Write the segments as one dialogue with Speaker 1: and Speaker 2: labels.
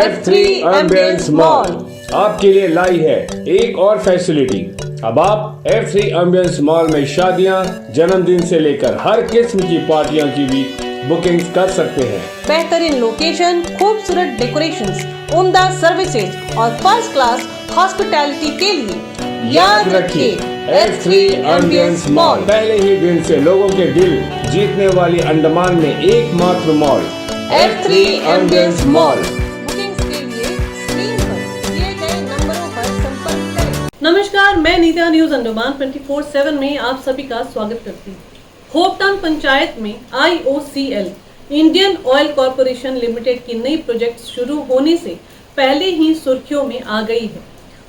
Speaker 1: F3 ambience mall
Speaker 2: आपके लिए लाई है एक और फैसिलिटी। अब आप F3 एम्बियंस मॉल में शादियां, जन्मदिन से लेकर हर किस्म की पार्टियों की भी बुकिंग्स कर सकते हैं।
Speaker 1: बेहतरीन लोकेशन, खूबसूरत डेकोरेशंस, उम्दा सर्विसेज और फर्स्ट क्लास हॉस्पिटैलिटी के लिए याद रखिए F3 एम्बियंस मॉल।
Speaker 2: पहले ही दिन से लोगों के दिल जीतने वाली अंडमान में एकमात्र mall
Speaker 1: F3 ambience mall. Bookings के लिए स्क्रीन पर दिए गए नंबरों पर संपर्क करें। नमस्कार, मैं नीता न्यूज अंडमान 24/7 में आप सभी का स्वागत करती हूँ। होपटाउन पंचायत में IOCL Indian oil corporation limited की नई प्रोजेक्ट शुरू होने से पहले ही सुर्खियों में आ गई है।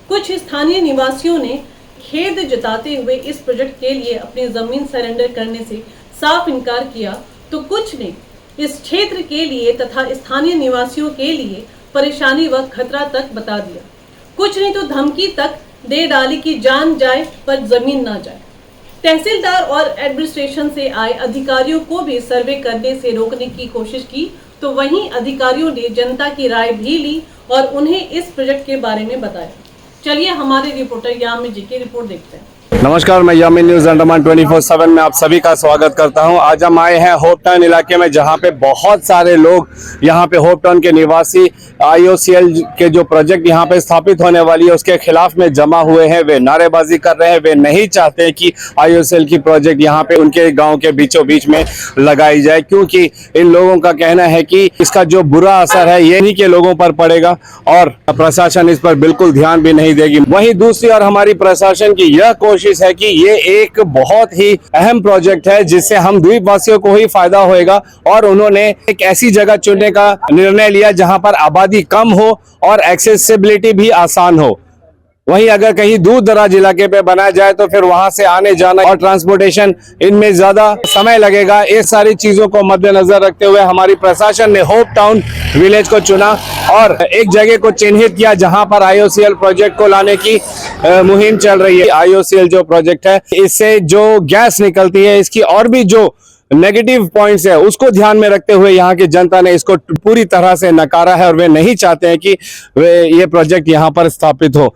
Speaker 1: कुछ स्थानीय निवासियों ने खेद जताते हुए इस प्रोजेक्ट के लिए अपनी जमीन सरेंडर करने से साफ इनकार किया, तो कुछ ने इस क्षेत्र के लिए तथा स्थानीय निवासियों के लिए परेशानी व खतरा तक बता दिया। कुछ ने तो धमकी तक दे डाली कि जान जाए पर जमीन ना जाए। तहसीलदार और एडमिनिस्ट्रेशन से आए अधिकारियों को भी सर्वे करने से रोकने की कोशिश की, तो वहीं अधिकारियों ने जनता की राय भी ली और उन्हें इस प्रोजेक्ट के बारे में बताया। चलिए हमारे रिपोर्टर यामिन जी की रिपोर्ट देखते हैं।
Speaker 3: नमस्कार, मैं यामिन न्यूज अंडमान 24/7 में आप सभी का स्वागत करता हूं। आज हम आए हैं होपटाउन इलाके में, जहां पे बहुत सारे लोग यहां पे होपटाउन के निवासी IOCL के जो प्रोजेक्ट यहां पे स्थापित होने वाली है उसके खिलाफ में जमा हुए हैं। वे नारेबाजी कर रहे हैं। वे नहीं चाहते कि IOCL की प्रोजेक्ट यहां पे उनके गांव के बीचों बीच में लगाई जाए, क्योंकि इन लोगों का कहना है कि इसका जो बुरा असर है ये इन्हीं के लोगों पर पड़ेगा और प्रशासन इस पर बिल्कुल ध्यान भी नहीं देगी। वहीं दूसरी ओर हमारी प्रशासन की यह कोशिश है कि ये एक बहुत ही अहम प्रोजेक्ट है जिससे हम द्वीपवासियों को ही फायदा होएगा, और उन्होंने एक ऐसी जगह चुनने का निर्णय लिया जहां पर आबादी कम हो और एक्सेसिबिलिटी भी आसान हो। वहीं अगर कहीं दूर दराज इलाके पे बनाया जाए तो फिर वहां से आने जाना और ट्रांसपोर्टेशन इनमें ज्यादा समय लगेगा। ये सारी चीजों को मद्देनजर रखते हुए हमारी प्रशासन ने होपटाउन विलेज को चुना और एक जगह को चिन्हित किया जहां पर IOCL प्रोजेक्ट को लाने की मुहिम चल रही है। IOCL जो प्रोजेक्ट है, इससे जो गैस निकलती है, इसकी और भी जो नेगेटिव पॉइंट्स है उसको ध्यान में रखते हुए यहाँ की जनता ने इसको पूरी तरह से नकारा है और वे नहीं चाहते हैं कि ये प्रोजेक्ट यहाँ पर स्थापित हो।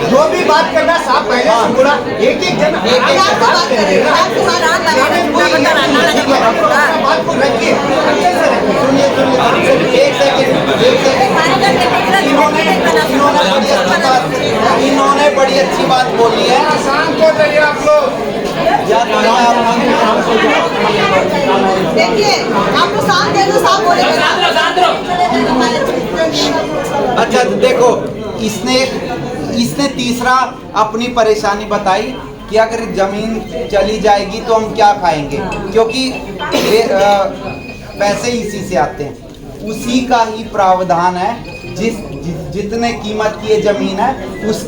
Speaker 4: जो भी बात करना साहब पहले से बोला, एक जन बात करेगा, बात को रखिए, अच्छे से रखिए। सुनिए एक सेकंड, इन्होंने बड़ी अच्छी बात बोली है। शांत हो जाइए आप लोग।
Speaker 5: देखिए, आपको शांत दे दो, साफ बोले।
Speaker 4: अच्छा देखो, इसने तीसरा अपनी परेशानी बताई कि अगर जमीन चली जाएगी तो हम क्या खाएंगे, क्योंकि पैसे इसी से आते हैं। उसी का ही प्रावधान है। जितने कीमत की ये जमीन है उस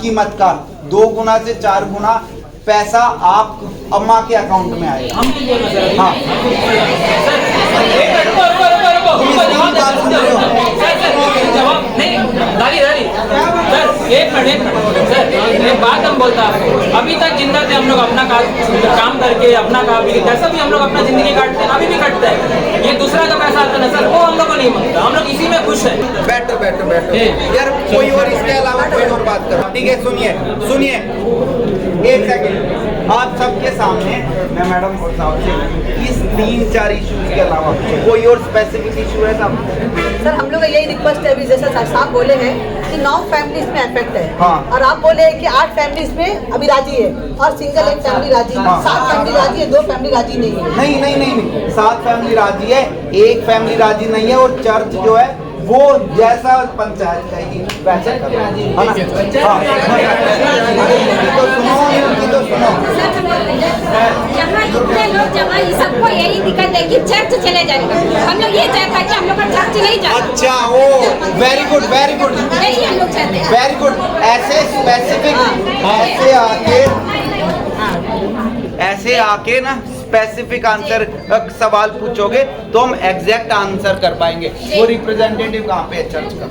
Speaker 4: कीमत का 2 गुना से 4 गुना पैसा आप अम्मा के अकाउंट में आएगा। हाँ,
Speaker 6: एक बात हम बोलता है, अभी तक जिंदा थे हम लोग अपना काम करके अपना काम कैसा भी हम लोग अपना जिंदगी काटते हैं, अभी भी काटते हैं। ये दूसरा का पैसा आता है सर, वो हम लोग को नहीं मिलता। हम लोग इसी में खुश है।
Speaker 4: बैठो यार, कोई और इसके अलावा कोई और बात करो। ठीक है, सुनिए एक सेकंड। आप सबके सामने मैं मैडम साहब से इस 3-4 इश्यूज के अलावा कोई और स्पेसिफिक इशू है साहब?
Speaker 5: सर, हम लोग का यही रिक्वेस्ट है, अभी जैसा साहब बोले हैं कि 9 फैमिलीज में अफेक्ट है।
Speaker 4: हाँ।
Speaker 5: और आप बोले हैं कि 8 फैमिलीज में अभी राजी है और सिंगल एक फैमिली राजी है। 7 फैमिली राजी है, 2 फैमिली राजी नहीं है।
Speaker 4: नहीं, 7 फैमिली राजी है, 1 फैमिली राजी नहीं है। और चर्च जो है वो जैसा पंचायत कहेगी वैसा करो, है ना? तो सुनो।
Speaker 7: यहाँ इतने लोग जमा, सबको यही दिक्कत है कि चर्च चले जाएगा। हम लोग ये चाहते हैं कि हम लोग का चर्च नहीं जाए।
Speaker 4: अच्छा, ओ वेरी गुड
Speaker 7: यही हम लोग चाहते हैं।
Speaker 4: Very good. ऐसे स्पेसिफिक ऐसे आके ना स्पेसिफिक आंसर सवाल पूछोगे तो हम एग्जैक्ट आंसर कर पाएंगे। वो रिप्रेजेंटेटिव कहाँ पे है चर्च का?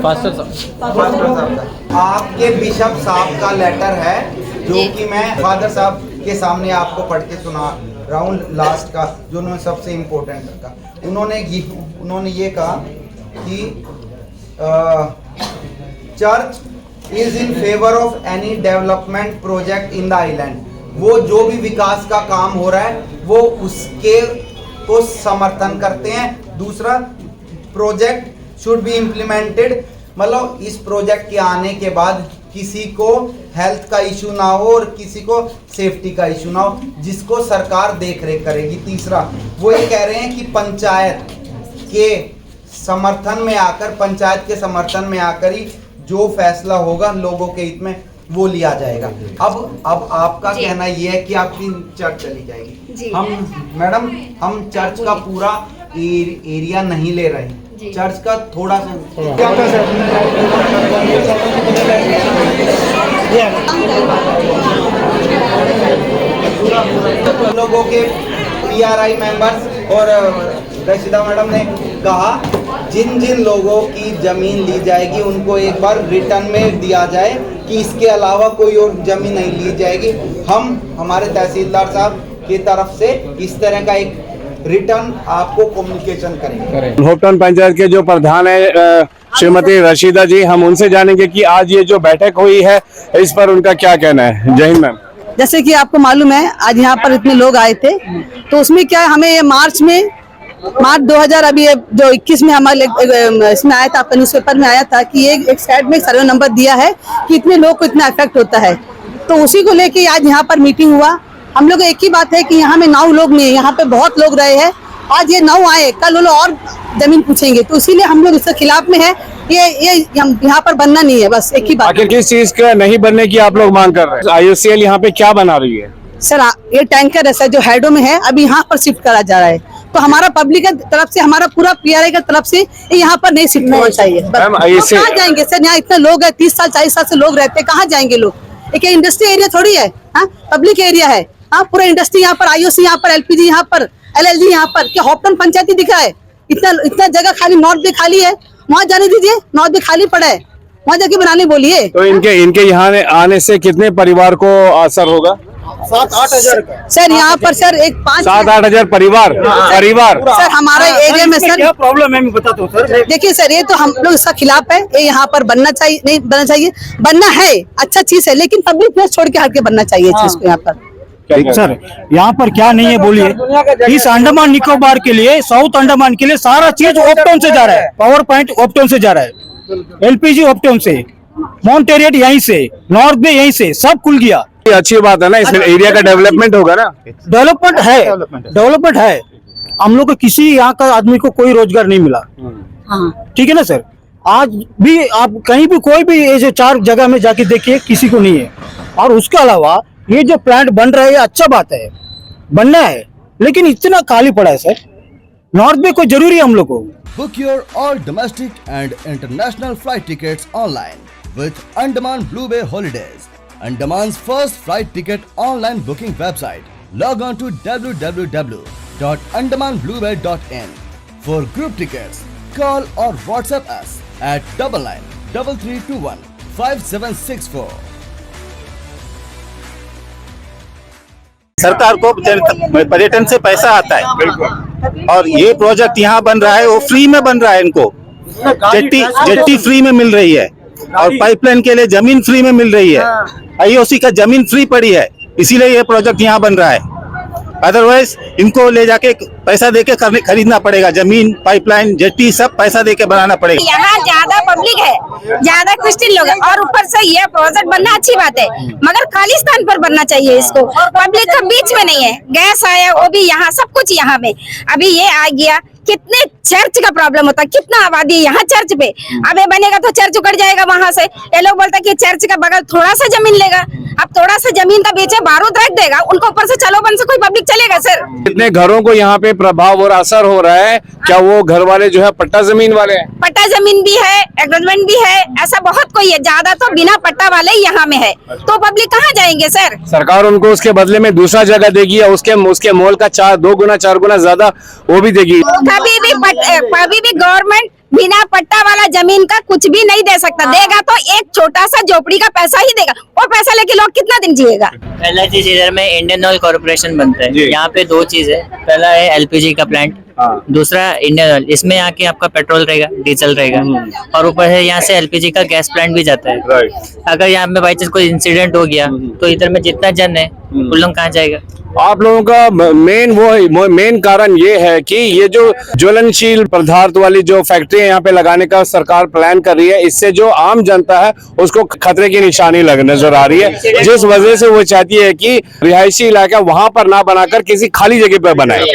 Speaker 6: फास्टर साहब।
Speaker 4: फादर साहब का। आपके बिशप साहब का लेटर है जो कि मैं फादर साहब के सामने आपको पढ़ के सुना रहा हूँ, लास्ट का जो उन्होंने सबसे इम्पोर्टेंट रखा। उन्होंने ये कहा कि church is in favour of any development project in the island. वो जो भी विकास का काम हो रहा है वो उसके को समर्थन करते हैं। दूसरा, प्रोजेक्ट शुड बी इम्प्लीमेंटेड, मतलब इस प्रोजेक्ट के आने के बाद किसी को हेल्थ का इशू ना हो और किसी को सेफ्टी का इशू ना हो, जिसको सरकार देख रेख करेगी। तीसरा, वो ये कह रहे हैं कि पंचायत के समर्थन में आकर, पंचायत के समर्थन में आकर ही जो फैसला होगा लोगों के हित में वो लिया जाएगा। अब आपका कहना ये है कि आपकी चर्च चली जाएगी। हम मैडम, हम चर्च का पूरा एरिया नहीं ले रहे हैं, चर्च का थोड़ा सा लोगों के PRI मेंबर्स और रशीदा मैडम ने कहा जिन जिन लोगों की जमीन ली जाएगी उनको एक बार रिटर्न में दिया जाए कि इसके अलावा कोई और जमीन नहीं ली जाएगी। हम हमारे तहसीलदार साहब की तरफ से इस तरह का एक रिटर्न आपको कम्युनिकेशन करेंगे।
Speaker 3: होप टाउन पंचायत के जो प्रधान है श्रीमती रशीदा जी, हम उनसे जानेंगे कि आज ये जो बैठक हुई है इस पर उनका क्या कहना है। जय हिंद मैम।
Speaker 5: जैसे कि आपको मालूम है आज यहाँ पर इतने लोग आए थे, तो उसमें क्या हमें ये मार्च 2000 अभी ये जो 21 में हमारे इसमें आया था, आपका न्यूज़पेपर में आया था कि ये एक साइड में एक सर्वे नंबर दिया है कि इतने लोग को इतना इफेक्ट होता है, तो उसी को लेके आज यहाँ पर मीटिंग हुआ। हम लोग एक ही बात है कि यहाँ में 9 लोग नहीं है, यहाँ पे बहुत लोग रहे हैं। आज ये 9 आए, कल वो लोग और जमीन पूछेंगे, तो इसीलिए हम लोग इसके खिलाफ में है। ये यहाँ पर बनना नहीं है, बस एक ही बात।
Speaker 3: आखिर किस चीज का नहीं बनने की आप लोग मांग कर रहे हैं? IOCL यहाँ पे क्या बना रही है?
Speaker 5: सर ये टैंकर है सर जो हेडो में है, अभी यहाँ पर शिफ्ट करा जा रहा है, तो हमारा पब्लिक की तरफ से, हमारा पूरा PRI की तरफ से यहाँ पर नहीं शिफ्ट होना चाहिए। कहाँ जाएंगे सर? यहाँ इतने लोग हैं, 30 साल 40 साल से लोग रहते हैं, कहाँ जाएंगे लोग? एक इंडस्ट्री एरिया थोड़ी है, पब्लिक एरिया है। पूरा इंडस्ट्री यहाँ पर, IOC यहाँ पर, LPG यहाँ पर, LLG यहाँ पर, क्या होप टाउन पंचायती दिखा है? इतना जगह खाली नॉर्थ भी खाली है, वहाँ जाने दीजिए। नॉर्थ भी खाली पड़ा है, वहाँ जाके बनाने बोलिए।
Speaker 3: तो इनके यहाँ आने से कितने परिवार को असर होगा?
Speaker 5: 7-8 हजार सर यहाँ पर सर एक
Speaker 3: 7-8 हजार परिवार
Speaker 5: सर हमारे एरिया में सर
Speaker 8: क्या प्रॉब्लम है मैं बताता हूँ सर।
Speaker 5: देखिए सर, ये तो हम लोग इसका खिलाफ है। ये यहाँ पर बनना चाहिए, नहीं बनना चाहिए, बनना है अच्छा चीज है, लेकिन पब्लिक प्लेस छोड़ के हट के बनना चाहिए चीज को। यहाँ पर
Speaker 8: सर यहाँ पर क्या नहीं है बोलिए। इस अंडमान निकोबार के लिए, साउथ अंडमान के लिए सारा चीज होप टाउन से जा रहा है, पावर पॉइंट होप टाउन से जा रहा है, LPG होप टाउन से, माउंट एरियट यहीं से, नॉर्थ में यहीं से, सब खुल गया।
Speaker 3: अच्छी बात है ना, इसमें एरिया का डेवलपमेंट होगा ना।
Speaker 8: डेवलपमेंट है। हम लोग को किसी यहाँ का आदमी को कोई रोजगार नहीं मिला, ठीक है ना सर। आज भी आप कहीं भी कोई भी ये जो 4 जगह में जाके देखिए, किसी को नहीं है। और उसके अलावा ये जो प्लांट बन रहा है, अच्छा बात है, बनना है, लेकिन इतना खाली पड़ा है सर। नॉर्थ में कोई जरूरी है हम लोग को।
Speaker 9: Book your all domestic and international flight tickets online with Andaman Blue Bay Holidays, Andaman's first flight ticket online booking website. Log on to www.andamanbluebay.in. For group tickets, call or WhatsApp us at 993321 5764.
Speaker 10: सरकार को पर्यटन से पैसा आता है, और ये project यहाँ बन रहा है वो फ्री में बन रहा है। इनको जेट्टी फ्री में मिल रही है, और पाइपलाइन के लिए जमीन फ्री में मिल रही है। IOC का जमीन फ्री पड़ी है, इसीलिए ये प्रोजेक्ट यहाँ बन रहा है। अदरवाइज इनको ले जाके पैसा देके खरीदना पड़ेगा, जमीन, पाइपलाइन, जेट्टी सब पैसा देके बनाना पड़ेगा।
Speaker 7: यहाँ ज्यादा पब्लिक है, ज्यादा क्रिश्चियन लोग हैं, और ऊपर से ये प्रोजेक्ट बनना अच्छी बात है, मगर खाली स्थान पर बनना चाहिए इसको। पब्लिक का बीच में नहीं है, गैस आया वो भी यहाँ, सब कुछ यहाँ में। अभी ये आ गया, कितने चर्च का प्रॉब्लम होता है। कितना आबादी है यहाँ चर्च पे, अब ये बनेगा तो चर्च उकड़ जाएगा वहां से। ये लोग बोलते हैं कि चर्च का बगल थोड़ा सा जमीन लेगा, अब थोड़ा सा जमीन का बेचे बारूद रख देगा, उनको ऊपर से चलो बन से कोई पब्लिक चलेगा सर?
Speaker 3: कितने घरों को यहाँ पे प्रभाव और असर हो रहा है? क्या वो घर वाले जो है पट्टा जमीन वाले हैं?
Speaker 7: पट्टा जमीन भी है, एग्रीमेंट भी है, ऐसा बहुत कोई है, ज्यादा तो बिना पट्टा वाले ही यहाँ में है, तो पब्लिक कहाँ जाएंगे सर?
Speaker 3: सरकार उनको उसके बदले में दूसरा जगह देगी या उसके मोल का 2 गुना 4 गुना ज्यादा वो भी देगी?
Speaker 7: कभी भी गवर्नमेंट बिना पट्टा वाला जमीन का कुछ भी नहीं दे सकता। देगा तो एक छोटा सा झोपड़ी का पैसा ही देगा, वो पैसा लेके लोग कितना दिन जिएगा?
Speaker 11: पहला चीज इधर में इंडियन ऑयल कॉर्पोरेशन बनता है, यहाँ पे 2 चीज है। पहला है एलपीजी का प्लांट, दूसरा इंडियन ऑयल। इसमें आके आपका पेट्रोल रहेगा, डीजल रहेगा, और ऊपर है यहाँ से एलपीजी का गैस प्लांट भी जाता है। अगर यहाँ पे बाई चांस कोई इंसिडेंट हो गया तो इधर में जितना जन है उन लोग कहाँ जाएगा?
Speaker 3: आप लोगों का मेन कारण ये है कि ये जो ज्वलनशील पदार्थ वाली जो फैक्ट्री यहाँ पे लगाने का सरकार प्लान कर रही है, इससे जो आम जनता है उसको खतरे की निशानी नजर आ रही है, जिस वजह से वो चाहती है कि रिहायशी इलाका वहां पर ना बनाकर किसी खाली जगह पर बनाए।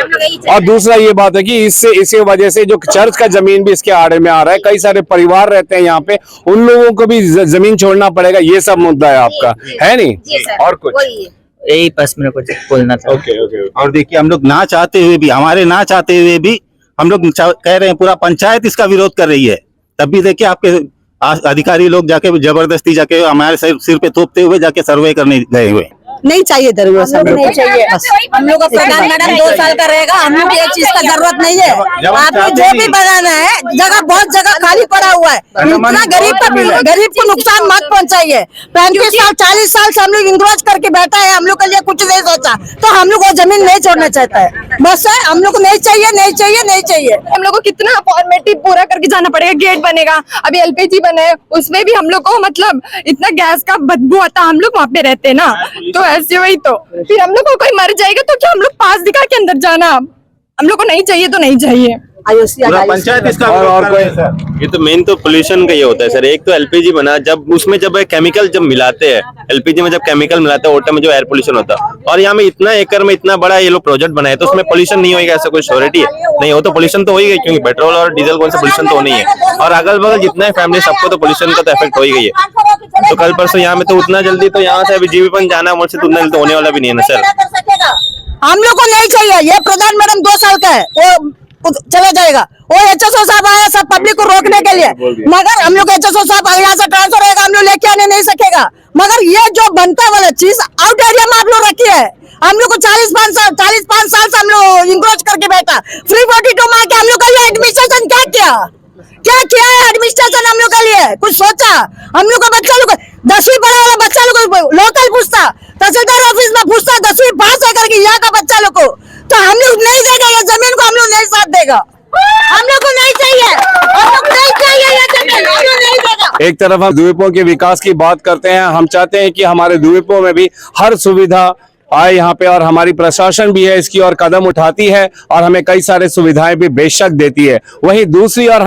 Speaker 3: और दूसरा ये बात है कि इसी वजह से जो चर्च का जमीन भी इसके आड़े में आ रहा है, कई सारे परिवार रहते हैं यहाँ पे, उन लोगों को भी जमीन छोड़ना पड़ेगा। ये सब मुद्दा है आपका, है नहीं? और कुछ
Speaker 11: यही बस मेरे को बोलना था।
Speaker 10: ओके। और देखिए, हम लोग ना चाहते हुए भी, हमारे ना चाहते हुए भी हम लोग कह रहे हैं, पूरा पंचायत इसका विरोध कर रही है, तब भी देखिए आपके अधिकारी लोग जाके जबरदस्ती जाके हमारे सिर पे थोपते हुए जाके सर्वे करने गए हुए।
Speaker 5: नहीं चाहिए दरगाह सब नहीं चाहिए। हम लोग का प्रधान मैडम 2 साल का रहेगा, हम लोग ये चीज का जरूरत नहीं है। आपको जो भी बनाना है, जगह बहुत जगह खाली पड़ा हुआ है, इतना गरीब को नुकसान मत पहुंचाइए। 35 साल 40 साल से हम लोग इंक्रोच करके बैठा है, हम लोग के लिए कुछ नहीं सोचा, तो हम लोग वो जमीन नहीं छोड़ना चाहता है। बस है, हम लोग को नहीं चाहिए, नहीं चाहिए, नहीं चाहिए।
Speaker 7: हम लोग को कितना फॉर्मेलिटी पूरा करके जाना पड़ेगा। गेट बनेगा, अभी एलपीजी बने, उसमें भी हम लोग को मतलब इतना गैस का बदबू आता, हम लोग वहाँ पे रहते हैं ना, तो ऐसे वही तो फिर हम लोग को कोई मर जाएगा तो क्या हम लोग पास दिखा के अंदर जाना? हम लोग को नहीं चाहिए तो नहीं चाहिए।
Speaker 10: पंचायत इसका और
Speaker 12: ये तो मेन तो पोल्यूशन का ये होता है सर। एक तो एलपीजी बना, जब उसमें जब केमिकल जब मिलाते हैं, एलपीजी में जब केमिकल मिलाते हैं ओटे में जो एयर पोल्यूशन होता है, और यहाँ में इतना एकड़ में इतना बड़ा ये लोग प्रोजेक्ट बनाए, तो उसमें पोल्यूशन नहीं होगा ऐसा कोई श्योरिटी नहीं हो? तो पोल्यूशन तो हो ही गई, क्योंकि पेट्रोल और डीजल कौन सा पोल्यूशन तो नहीं है, और अगल बगल जितना फैमिली सबको तो पोल्यूशन का तो इफेक्ट हो ही गई है। तो कल परसों यहाँ में तो उतना जल्दी तो यहाँ से अभी जीवीपन जाना मुझसे तो उतना जल्दी होने वाला भी नहीं है ना सर।
Speaker 5: हम लोग को नहीं चाहिए। ये प्रधान मैडम 2 साल का है, वो चला जाएगा। वो HSO साहब आया सब पब्लिक को रोकने के लिए, मगर हम लोग HSO साहब यहाँ से ट्रांसफर होगा, हम लोग लेके आने नहीं सकेगा। मगर ये जो बनता वाला चीज आउट एरिया में आप लोग रखी है, हम लोग को 45 साल से हम लोग इंक्रोच करके बैठा। फ्री 42 में आके हम लोग के लिए एडमिनिस्ट्रेशन क्या किया है? एडमिनिस्ट्रेशन हम लोग के लिए कुछ सोचा? हम लोग का बच्चा लोग 10वीं पढ़ा वाला बच्चा लोग लोकल पूछता, तहसीलदार ऑफिस में पूछता 10वीं पास है करके यहाँ का बच्चा लोग को, तो हम लोग नहीं देगा ये जमीन को, हम लोग नहीं साथ देगा। हम लोग को नहीं चाहिए, हम लोग नहीं चाहिए ये जमीन, हम लोग नहीं देगा।
Speaker 3: एक तरफ हम द्वीपों के विकास की बात करते हैं, हम चाहते हैं कि हमारे द्वीपों में भी हर सुविधा आए यहाँ पे, और हमारी प्रशासन भी है इसकी और कदम उठाती है और हमें कई सारे सुविधाएं भी बेशक देती है। वहीं दूसरी और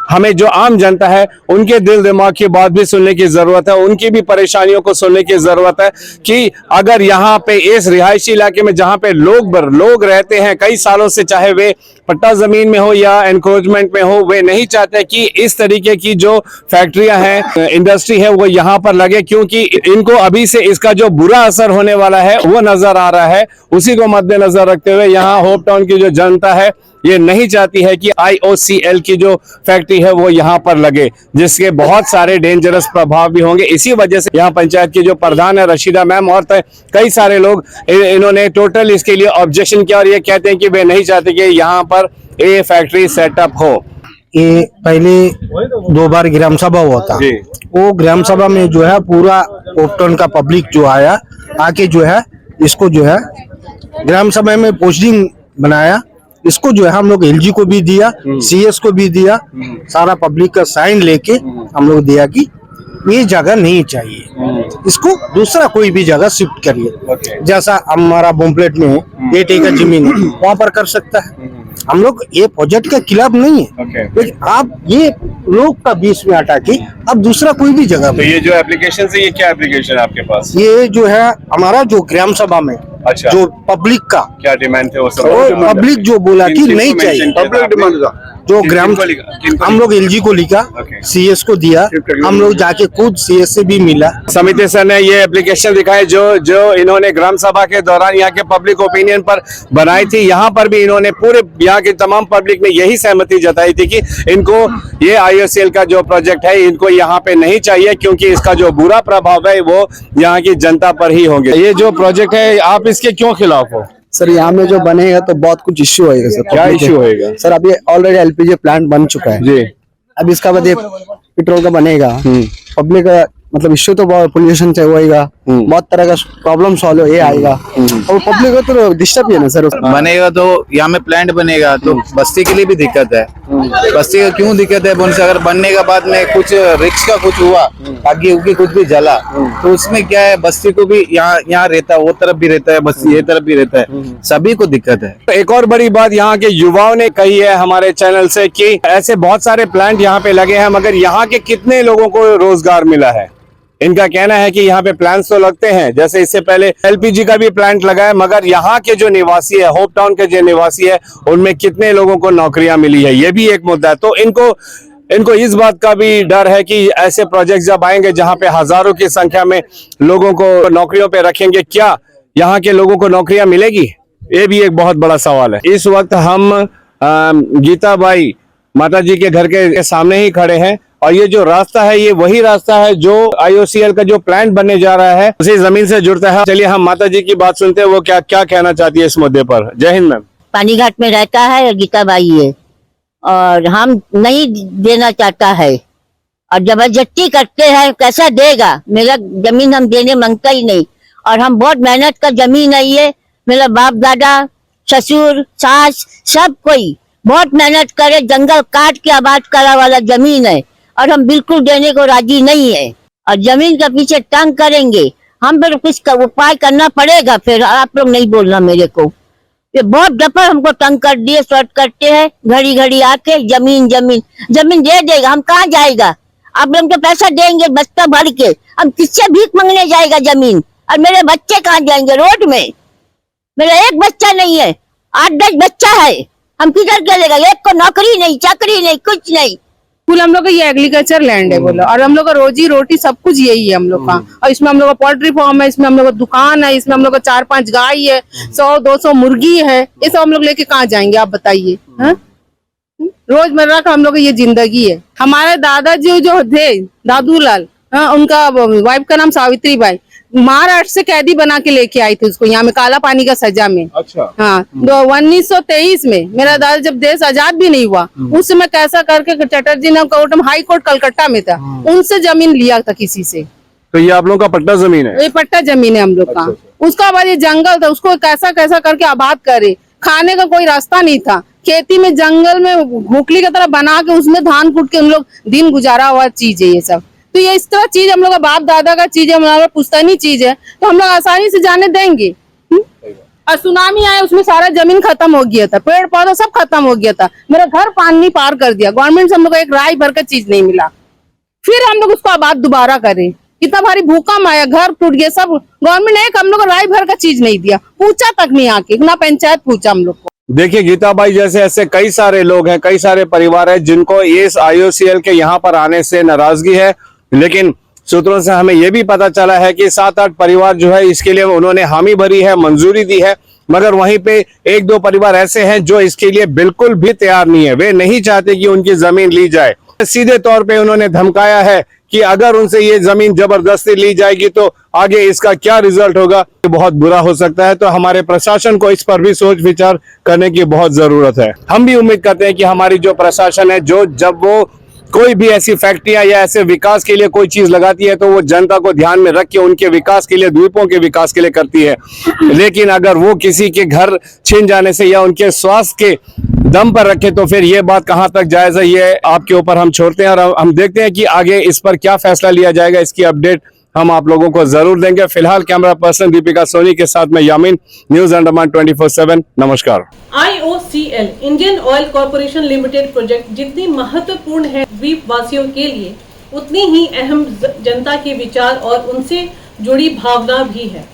Speaker 3: हमें जो आम जनता है उनके दिल दिमाग की बात भी सुनने की जरूरत है, उनकी भी परेशानियों को सुनने की जरूरत है कि अगर यहाँ पे इस रिहायशी इलाके में जहाँ पे लोग रहते हैं कई सालों से, चाहे वे पट्टा जमीन में हो या एनक्रोचमेंट में हो, वे नहीं चाहते कि इस तरीके की जो फैक्ट्रियां हैं, इंडस्ट्री है, वो यहाँ पर लगे, क्योंकि इनको अभी से इसका जो बुरा असर होने वाला है वो नजर आ रहा है। उसी को मद्देनजर रखते हुए यहाँ होप टाउन की जो जनता है ये नहीं चाहती है कि IOCL की जो फैक्ट्री है वो यहाँ पर लगे, जिसके बहुत सारे डेंजरस प्रभाव भी होंगे। इसी वजह से यहाँ पंचायत की जो प्रधान है रशीदा मैम और कई सारे लोग इन्होंने टोटल इसके लिए ऑब्जेक्शन किया और ये कहते हैं कि वे नहीं चाहते कि यहाँ पर ये फैक्ट्री सेटअप हो।
Speaker 8: ये पहले 2 बार ग्राम सभा हुआ था, वो ग्राम सभा में जो है पूरा होप टाउन का पब्लिक जो आया, आके जो है इसको जो है ग्राम सभा में पोस्टिंग बनाया, इसको जो है हम लोग LG को भी दिया, CS को भी दिया, सारा पब्लिक का साइन लेके हम लोग दिया कि ये जगह नहीं चाहिए, इसको दूसरा कोई भी जगह शिफ्ट करिए। जैसा हमारा बोमप्लेट में 8 एकड़ जमीन है, वहाँ पर कर सकता है। हम लोग ये प्रोजेक्ट के खिलाफ नहीं है, लेकिन आप ये लोग का बीच में हटा के अब दूसरा कोई भी जगह।
Speaker 3: तो ये जो एप्लीकेशन है, ये क्या एप्लीकेशन है आपके पास?
Speaker 8: ये जो है हमारा जो ग्राम सभा में जो पब्लिक का
Speaker 3: क्या डिमांड थे, वो
Speaker 8: पब्लिक जो बोला कि नहीं चाहिए,
Speaker 3: पब्लिक डिमांड था
Speaker 10: जो ग्राम हम लोग एलजी को लिखा, सीएस को दिया, हम लोग जाके खुद सीएस से भी मिला।
Speaker 3: समिति सर ने ये एप्लीकेशन दिखाई जो इन्होंने ग्राम सभा के दौरान यहाँ के पब्लिक ओपिनियन पर बनाई थी। यहाँ पर भी इन्होंने पूरे यहाँ की तमाम पब्लिक में यही सहमति जताई थी कि इनको ये IOCL का जो प्रोजेक्ट है इनको यहाँ पे नहीं चाहिए, क्योंकि इसका जो बुरा प्रभाव है वो यहाँ की जनता पर ही होंगे। ये जो प्रोजेक्ट है आप इसके क्यों खिलाफ हो?
Speaker 8: सर यहाँ में जो बनेगा तो बहुत कुछ इश्यू होएगा सर।
Speaker 3: क्या इश्यू होएगा
Speaker 8: सर? अभी ऑलरेडी LPG प्लांट बन चुका है
Speaker 3: जी,
Speaker 8: अब इसका बाद ये पेट्रोल का बनेगा, पब्लिक का मतलब इश्यू तो पोल्यूशन से होएगा, बहुत तरह का प्रॉब्लम सॉल्व ये आएगा और पब्लिक को तो डिस्टर्ब ही है ना सर।
Speaker 10: बनेगा तो यहाँ में प्लांट बनेगा तो बस्ती के लिए भी दिक्कत है। बस्ती का क्यों दिक्कत है बोल से, अगर बनने के बाद में कुछ रिक्स का कुछ हुआ, आगे उगी कुछ भी जला तो उसमें क्या है, बस्ती को भी यहाँ रहता है, वो तरफ भी रहता है, बस्ती ये तरफ भी रहता है, सभी को दिक्कत है।
Speaker 3: एक और बड़ी बात यहाँ के युवाओं ने कही है हमारे चैनल से कि ऐसे बहुत सारे प्लांट यहाँ पे लगे हैं, मगर यहाँ के कितने लोगों को रोजगार मिला है। इनका कहना है कि यहाँ पे प्लांट्स तो लगते हैं, जैसे इससे पहले LPG का भी प्लांट लगा है, मगर यहाँ के जो निवासी है, होप टाउन के जो निवासी है, उनमें कितने लोगों को नौकरियां मिली है, ये भी एक मुद्दा है। तो इनको इस बात का भी डर है कि ऐसे प्रोजेक्ट जब आएंगे जहाँ पे हजारों की संख्या में लोगों को नौकरियों पे रखेंगे, क्या यहाँ के लोगों को नौकरियां मिलेगी? ये भी एक बहुत बड़ा सवाल है। इस वक्त हम गीताबाई माता जी के घर के सामने ही खड़े हैं और ये जो रास्ता है ये वही रास्ता है जो IOCL का जो प्लांट बनने जा रहा है उसी जमीन से जुड़ता है। चलिए हम माता जी की बात सुनते हैं, वो क्या क्या कहना चाहती है इस मुद्दे पर। जय हिंद मैम।
Speaker 5: पानी घाट में रहता है गीताबाई है और हम नहीं देना चाहता है और जबरदस्ती करते हैं, कैसा देगा? मेरा जमीन हम देने मांगता ही नहीं और हम बहुत मेहनत का जमीन है ये, मेरा बाप दादा ससुर सास सब कोई बहुत मेहनत करे, जंगल काट के आबाद करा वाला जमीन है और हम बिल्कुल देने को राजी नहीं है और जमीन के पीछे तंग करेंगे हम, फिर कुछ उपाय करना पड़ेगा। फिर आप लोग नहीं बोलना मेरे को, ये बहुत दफा हमको तंग कर दिए, शॉर्ट करते हैं, घड़ी घड़ी आके जमीन जमीन जमीन दे देगा, हम कहाँ जाएगा? आप लोग तो पैसा देंगे बस्ता भर के, हम किससे भीख मांगने जाएगा जमीन? और मेरे बच्चे कहाँ जाएंगे रोड में? मेरा एक बच्चा नहीं है, 8-10 बच्चा है, हम किधर चलेगा? एक को नौकरी नहीं, चाकरी नहीं, कुछ नहीं।
Speaker 7: फुल हम लोग का ये एग्रीकल्चर लैंड है बोलो, और हम लोग का रोजी रोटी सब कुछ यही है हम लोग का। और इसमें हम लोग का पोल्ट्री फार्म है, इसमें हम लोग का दुकान है, इसमें हम लोग का 4-5 गाय है, 100-200 मुर्गी है, ये सब हम लोग लेके कहाँ जाएंगे आप बताइए? रोजमर्रा का हम लोग की ये जिंदगी है। हमारे दादाजी जो थे दादूलाल, उनका वाइफ का नाम सावित्री बाई, महाराष्ट्र से कैदी बना के लेके आई थी उसको यहाँ में काला पानी का सजा में।
Speaker 3: अच्छा।
Speaker 7: हाँ, 1923 में मेरा दादा जब देश आजाद भी नहीं हुआ उस समय कैसा करके चटर्जी ने कोर्ट में, हाई कोर्ट कलकत्ता में था, उनसे जमीन लिया था किसी से।
Speaker 3: तो ये आप लोगों का पट्टा जमीन है?
Speaker 7: ये पट्टा जमीन है हम लोग का। उसका बाद ये जंगल था, उसको कैसा कैसा करके आबाद करे, खाने का कोई रास्ता नहीं था, खेती में जंगल में भूखली की तरह बना के उसमें धान कूट के हम लोग दिन गुजारा हुआ चीज है ये सब। तो ये इस तरह चीज हम लोग का बाप दादा का चीज है, हमारा पुश्तैनी चीज है, तो हम लोग आसानी से जाने देंगे? और सुनामी आया उसमें सारा जमीन खत्म हो गया था, पेड़ पौधा सब खत्म हो गया था, मेरा घर पानी पार कर दिया, गवर्नमेंट से हम लोग को एक राय भर का चीज नहीं मिला, फिर हम लोग उसको आबाद दोबारा करें। इतना भारी भूकंप आया, घर टूट गया सब, गवर्नमेंट ने एक हम लोग को राय भर का चीज नहीं दिया, पूछा तक नहीं आके, ना पंचायत पूछा हम लोग को।
Speaker 3: देखिए गीताबाई जैसे ऐसे कई सारे लोग हैं, कई सारे परिवार हैं जिनको इस IOCL के यहाँ पर आने से नाराजगी है, लेकिन सूत्रों से हमें यह भी पता चला है कि 7-8 परिवार जो है इसके लिए उन्होंने हामी भरी है, मंजूरी दी है, मगर वहीं पे 1-2 परिवार ऐसे हैं जो इसके लिए बिल्कुल भी तैयार नहीं है। वे नहीं चाहते कि उनकी जमीन ली जाए। सीधे तौर पे उन्होंने धमकाया है कि अगर उनसे ये जमीन जबरदस्ती ली जाएगी तो आगे इसका क्या रिजल्ट होगा, बहुत बुरा हो सकता है। तो हमारे प्रशासन को इस पर भी सोच विचार करने की बहुत जरूरत है। हम भी उम्मीद करते हैं कि हमारी जो प्रशासन है, जो जब वो कोई भी ऐसी फैक्ट्रियां या ऐसे विकास के लिए कोई चीज लगाती है तो वो जनता को ध्यान में रख के उनके विकास के लिए, द्वीपों के विकास के लिए करती है। लेकिन अगर वो किसी के घर छीन जाने से या उनके स्वास्थ्य के दम पर रखे तो फिर ये बात कहां तक जायज है, ये आपके ऊपर हम छोड़ते हैं और हम देखते हैं कि आगे इस पर क्या फैसला लिया जाएगा। इसकी अपडेट हम आप लोगों को जरूर देंगे। फिलहाल कैमरा पर्सन दीपिका सोनी के साथ में यामीन, न्यूज अंडमान 24/7। नमस्कार।
Speaker 1: IOCL Indian oil corporation limited project जितनी महत्वपूर्ण है द्वीप वासियों के लिए, उतनी ही अहम जनता के विचार और उनसे जुड़ी भावना भी है।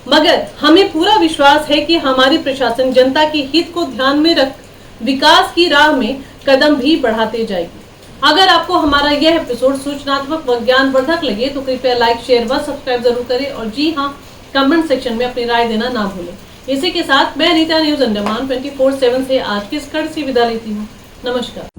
Speaker 1: मगर हमें पूरा विश्वास है कि हमारी प्रशासन जनता के हित को ध्यान में रख विकास की राह में कदम भी बढ़ाते जाएगी। अगर आपको हमारा यह एपिसोड सूचनात्मक व ज्ञानवर्धक लगे तो कृपया लाइक, शेयर व सब्सक्राइब जरूर करें और जी हाँ, कमेंट सेक्शन में अपनी राय देना ना भूलें। इसी के साथ मैं अनीता न्यूज अंडमान 24/7 से आज की इस कड़ी से विदा लेती हूँ। नमस्कार।